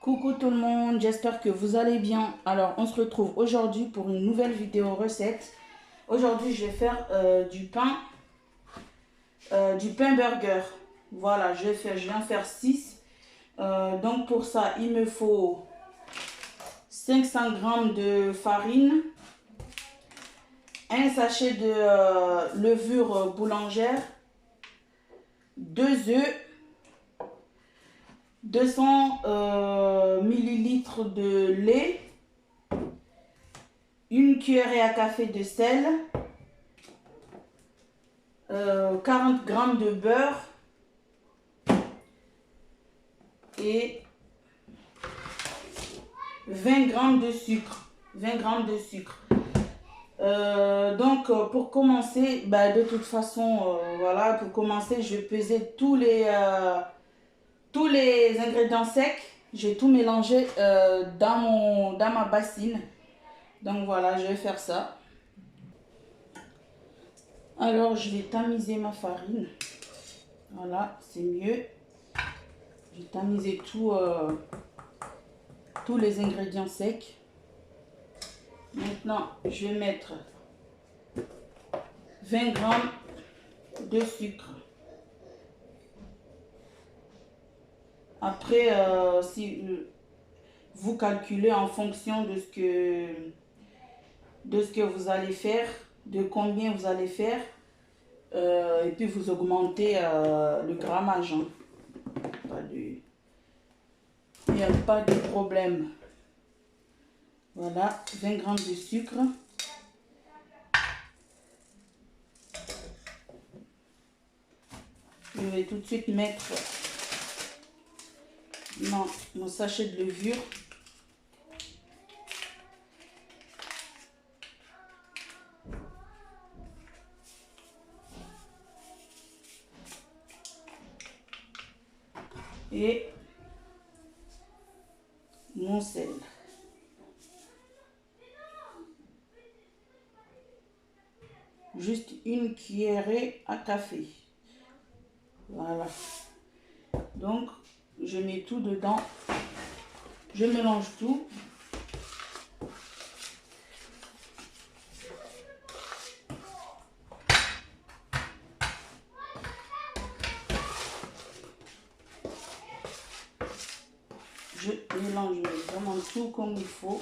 Coucou tout le monde, j'espère que vous allez bien. Alors, on se retrouve aujourd'hui pour une nouvelle vidéo recette. Aujourd'hui, je vais faire du pain burger. Voilà, je viens faire 6. Donc, pour ça, il me faut 500 grammes de farine, un sachet de levure boulangère, 2 œufs, 200 millilitres de lait, une cuillerée à café de sel, 40 grammes de beurre et 20 grammes de sucre. 20 grammes de sucre. Donc, pour commencer, de toute façon, voilà, pour commencer, je vais peser tous les ingrédients secs. J'ai tout mélangé dans ma bassine. Donc, voilà, je vais faire ça. Alors, je vais tamiser ma farine. Voilà, c'est mieux. Je vais tamiser tous les ingrédients secs. Maintenant, je vais mettre 20 grammes de sucre. Après, si vous calculez en fonction de ce que vous allez faire, de combien vous allez faire, et puis vous augmentez le grammage. Hein. Il n'y a pas de problème. Voilà, 20 grammes de sucre. Je vais tout de suite mettre mon sachet de levure. Et mon sel. Juste une cuillerée à café. Voilà. Donc, je mets tout dedans. Je mélange tout. Je mélange vraiment tout comme il faut.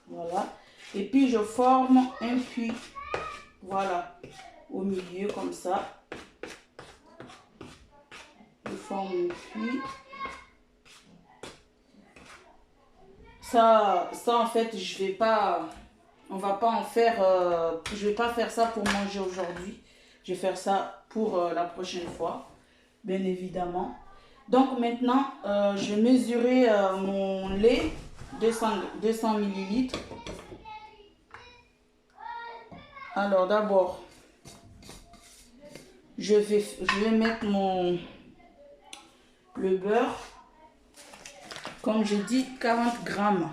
Voilà. Et puis, je forme un puits. Voilà. Au milieu, comme ça. Je forme un puits. Ça en fait, on va pas en faire, je vais pas faire ça pour manger aujourd'hui. Je vais faire ça pour la prochaine fois, bien évidemment. Donc maintenant, je vais mesurer mon lait, 200 millilitres. Alors d'abord, je vais mettre le beurre. Comme je dis, 40 grammes.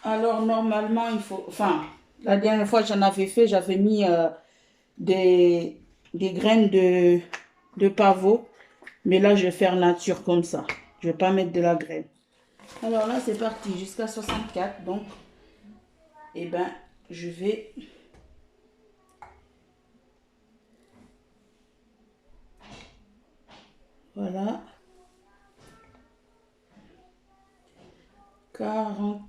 Alors, normalement, il faut... Enfin, la dernière fois que j'en avais fait, j'avais mis des graines de pavot. Mais là, je vais faire nature comme ça. Je ne vais pas mettre de la graine. Alors là, c'est parti. Jusqu'à 64. Donc, je vais... Voilà. 40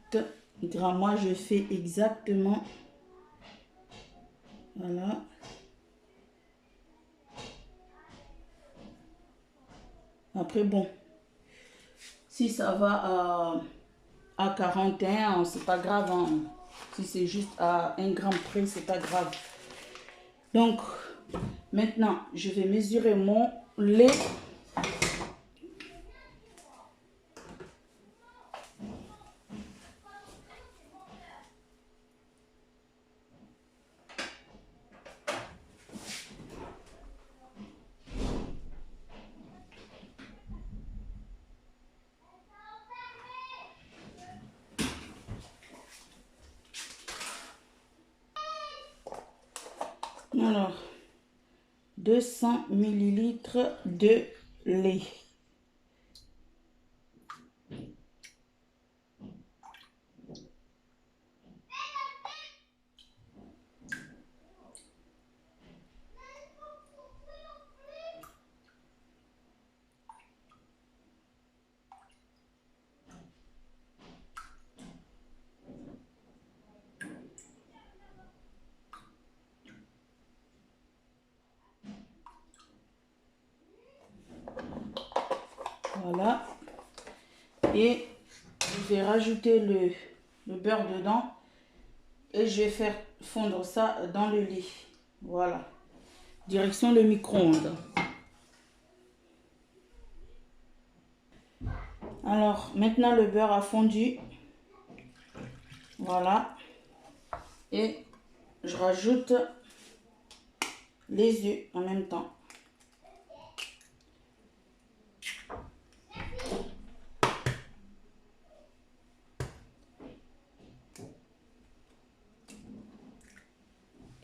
grammes. Moi, je fais exactement... Voilà. Après, bon. Si ça va à 41, c'est pas grave. Hein. Si c'est juste à 1 gramme près, c'est pas grave. Donc, maintenant, je vais mesurer mon lait. Alors, 200 millilitres de lait. Voilà. Et je vais rajouter le beurre dedans. Et je vais faire fondre ça dans le lait. Voilà. Direction le micro-ondes. Alors, maintenant le beurre a fondu. Voilà. Et je rajoute les œufs en même temps.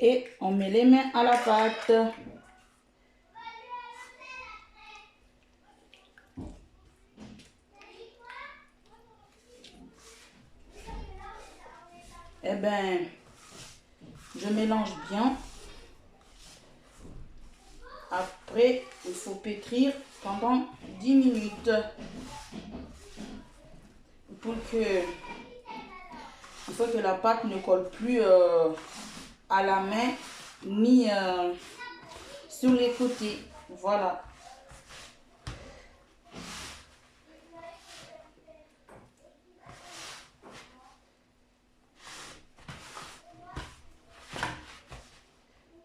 Et on met les mains à la pâte. Eh ben, je mélange bien. Après, il faut pétrir pendant 10 minutes. Pour que, il faut que la pâte ne colle plus à la main ni sur les côtés. Voilà.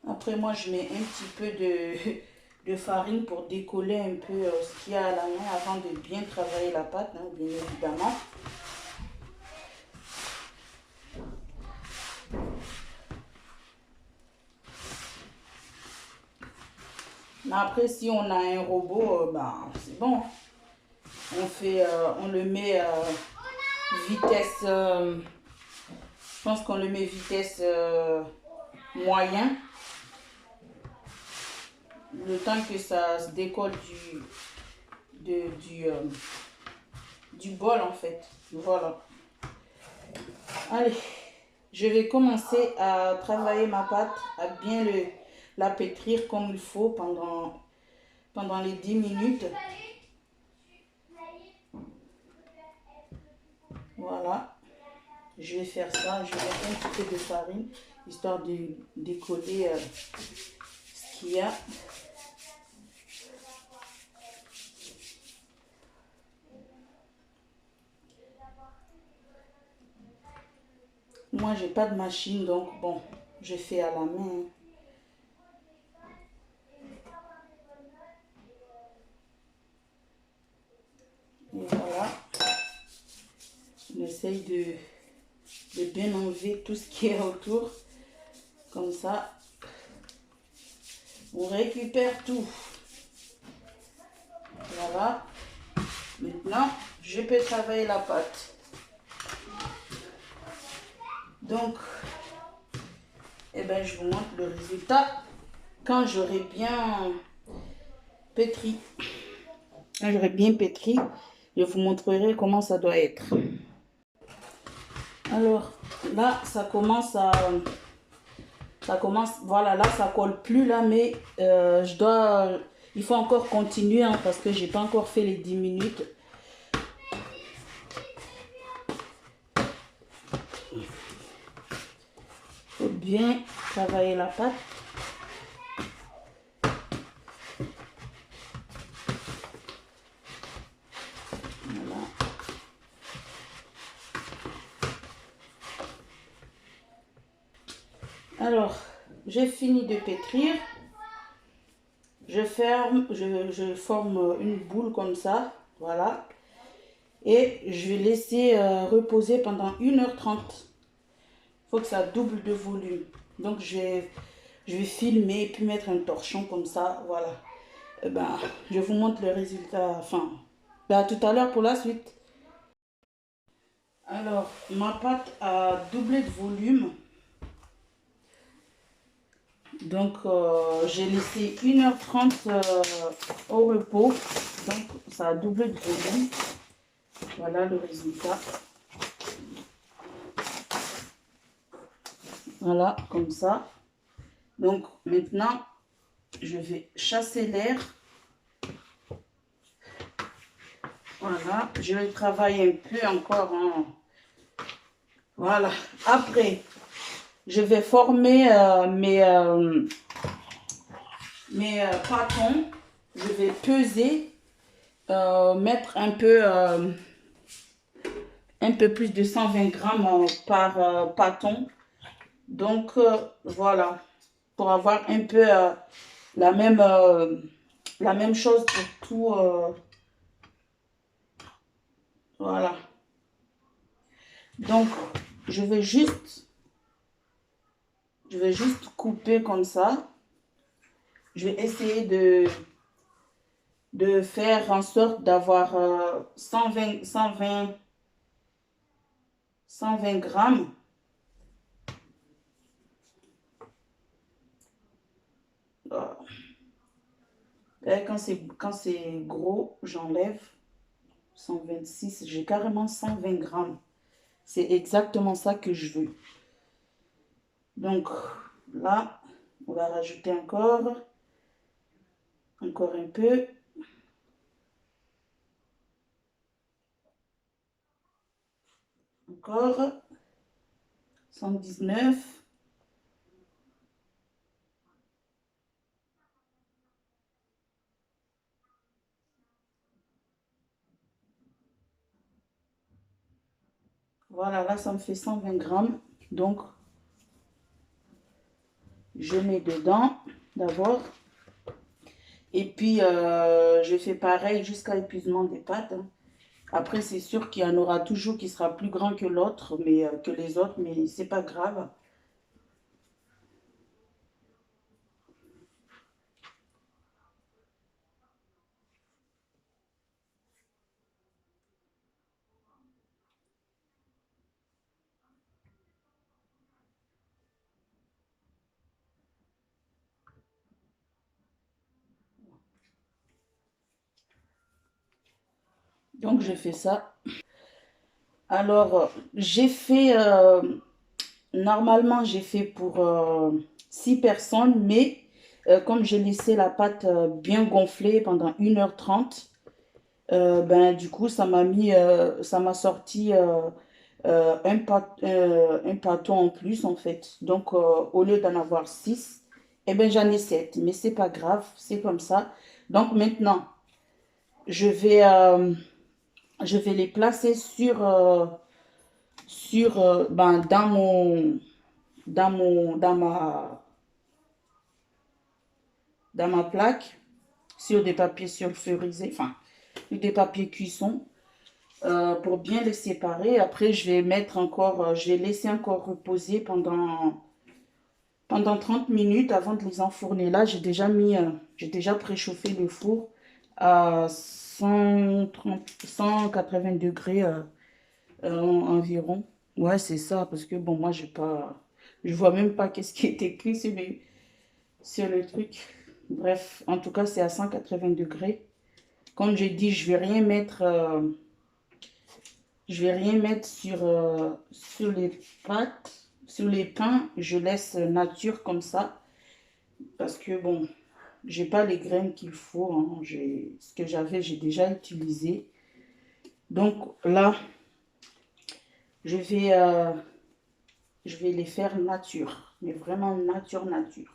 Après, moi, je mets un petit peu de farine pour décoller un peu ce qu'il y a à la main avant de bien travailler la pâte, hein, bien évidemment. Mais après, si on a un robot, ben, c'est bon. On le met vitesse, je pense qu'on le met vitesse moyen. Le temps que ça se décolle du bol en fait. Voilà. Allez, je vais commencer à travailler ma pâte, à bien la pétrir comme il faut pendant les 10 minutes. Voilà. Je vais faire ça. Je vais mettre un petit peu de farine, histoire de décoller ce qu'il y a. Moi, j'ai pas de machine, donc bon, je fais à la main. Et voilà. On essaye de bien enlever tout ce qui est autour. Comme ça, on récupère tout. Voilà. Maintenant, je peux travailler la pâte. Donc, eh ben, je vous montre le résultat quand j'aurai bien pétri. Quand j'aurai bien pétri, je vous montrerai comment ça doit être. Alors, là, voilà, là, ça colle plus là, mais il faut encore continuer hein, parce que j'ai pas encore fait les 10 minutes. Il faut bien travailler la pâte. Voilà. Alors, j'ai fini de pétrir. Je forme une boule comme ça. Voilà. Et je vais laisser reposer pendant 1h30. Il faut que ça double de volume. Donc, je vais filmer et puis mettre un torchon comme ça. Voilà. Et ben, je vous montre le résultat. Enfin, ben, à tout à l'heure pour la suite. Alors, ma pâte a doublé de volume. Donc, j'ai laissé 1h30 au repos. Donc, ça a doublé de volume. Voilà le résultat. Voilà, comme ça. Donc, maintenant, je vais chasser l'air. Voilà, je vais travailler un peu encore. Hein. Voilà. Après, je vais former mes pâtons. Je vais peser, mettre un peu plus de 120 grammes par pâton. Donc, voilà, pour avoir un peu la même chose pour tout. Voilà. Donc, je vais juste couper comme ça. Je vais essayer de faire en sorte d'avoir 120 grammes. Et quand c'est gros, j'enlève 126. J'ai carrément 120 grammes. C'est exactement ça que je veux. Donc, là, on va rajouter encore un peu. Encore 119. Voilà, là, ça me fait 120 grammes. Donc, je mets dedans d'abord. Et puis, je fais pareil jusqu'à l'épuisement des pâtes. Hein. Après, c'est sûr qu'il y en aura toujours qui sera plus grand que l'autre, mais que les autres, mais c'est pas grave. Donc, je fais ça. Alors, j'ai fait, normalement, j'ai fait pour 6 personnes, mais comme j'ai laissé la pâte bien gonflée pendant 1h30, ben, du coup, ça m'a sorti un pâton en plus, en fait. Donc, au lieu d'en avoir 6, eh ben, j'en ai 7. Mais c'est pas grave, c'est comme ça. Donc, maintenant, je vais, euh, je vais les placer ben, dans ma plaque, sur des papiers sulfurisés, enfin, des papiers cuisson. Pour bien les séparer. Après, je vais laisser encore reposer pendant 30 minutes avant de les enfourner. Là, j'ai déjà préchauffé le four à 180 degrés environ. Ouais, c'est ça, parce que bon, moi, je vois même pas qu'est-ce qui est écrit sur le truc. Bref, en tout cas, c'est à 180 degrés. Comme j'ai dit, je vais rien mettre sur les pâtes, sur les pains. Je laisse nature comme ça. Parce que bon, j'ai pas les graines qu'il faut. Hein. Ce que j'avais, j'ai déjà utilisé. Donc là, je vais, euh, je vais les faire nature. Mais vraiment nature, nature.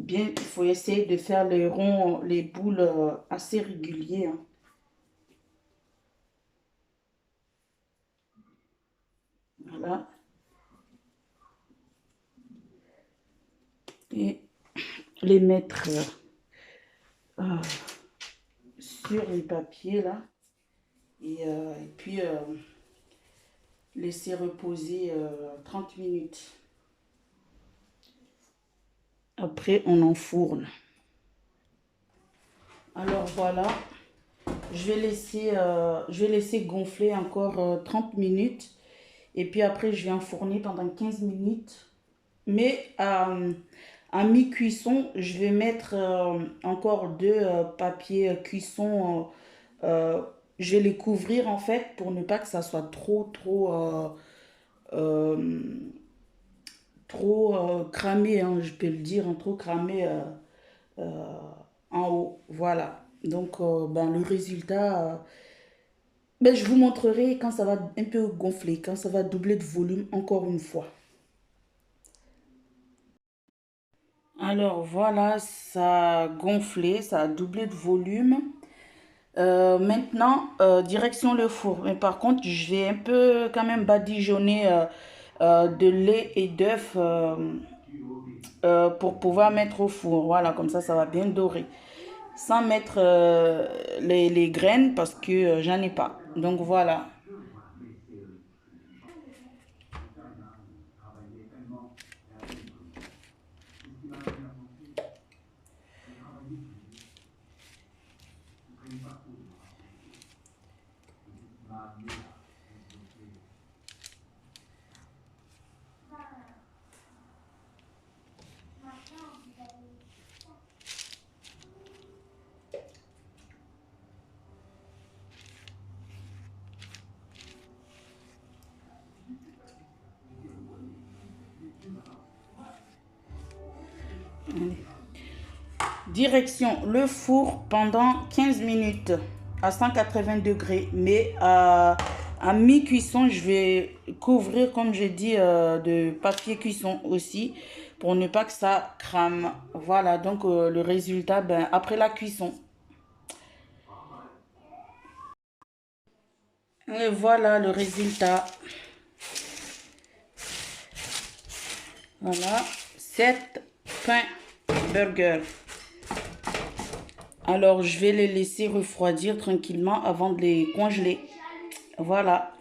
Il faut essayer de faire les ronds, les boules assez réguliers. Hein. Voilà. Et les mettre euh, sur les papiers là. Et puis laisser reposer 30 minutes. Après, on enfourne. Alors voilà, je vais laisser gonfler encore 30 minutes. Et puis après, je vais enfourner pendant 15 minutes. Mais à mi-cuisson, je vais mettre encore deux papiers cuisson. euh, je vais les couvrir en fait pour ne pas que ça soit euh, trop cramé, hein, je peux le dire, hein, trop cramé euh, en haut. Voilà. Donc, ben, le résultat, ben, je vous montrerai quand ça va un peu gonfler, quand ça va doubler de volume encore une fois. Alors voilà, ça a gonflé, ça a doublé de volume. Maintenant, direction le four. Mais par contre, je vais un peu quand même badigeonner de lait et d'œufs pour pouvoir mettre au four. Voilà, comme ça va bien dorer. Sans mettre les graines parce que j'en ai pas. Donc voilà. Direction le four pendant 15 minutes à 180 degrés. Mais à mi-cuisson, je vais couvrir, comme j'ai dit, de papier cuisson aussi pour ne pas que ça crame. Voilà, donc le résultat, ben, après la cuisson. Et voilà le résultat. Voilà, 7 pains burger. Alors, je vais les laisser refroidir tranquillement avant de les congeler. Voilà.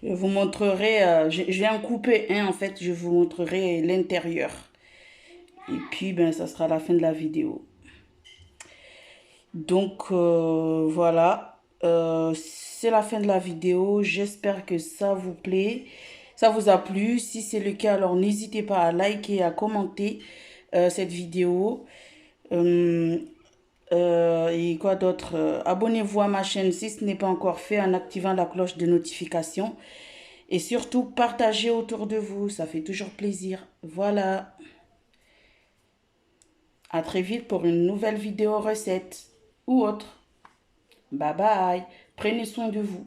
Je vous montrerai, je vais en couper un en fait, je vous montrerai l'intérieur. Et puis, ben, ça sera la fin de la vidéo. Donc, voilà. C'est la fin de la vidéo. J'espère que ça vous plaît. Ça vous a plu. Si c'est le cas, alors n'hésitez pas à liker, à commenter cette vidéo. Euh, et quoi d'autre? Abonnez-vous à ma chaîne si ce n'est pas encore fait en activant la cloche de notification. Et surtout, partagez autour de vous. Ça fait toujours plaisir. Voilà. À très vite pour une nouvelle vidéo recette ou autre. Bye bye. Prenez soin de vous.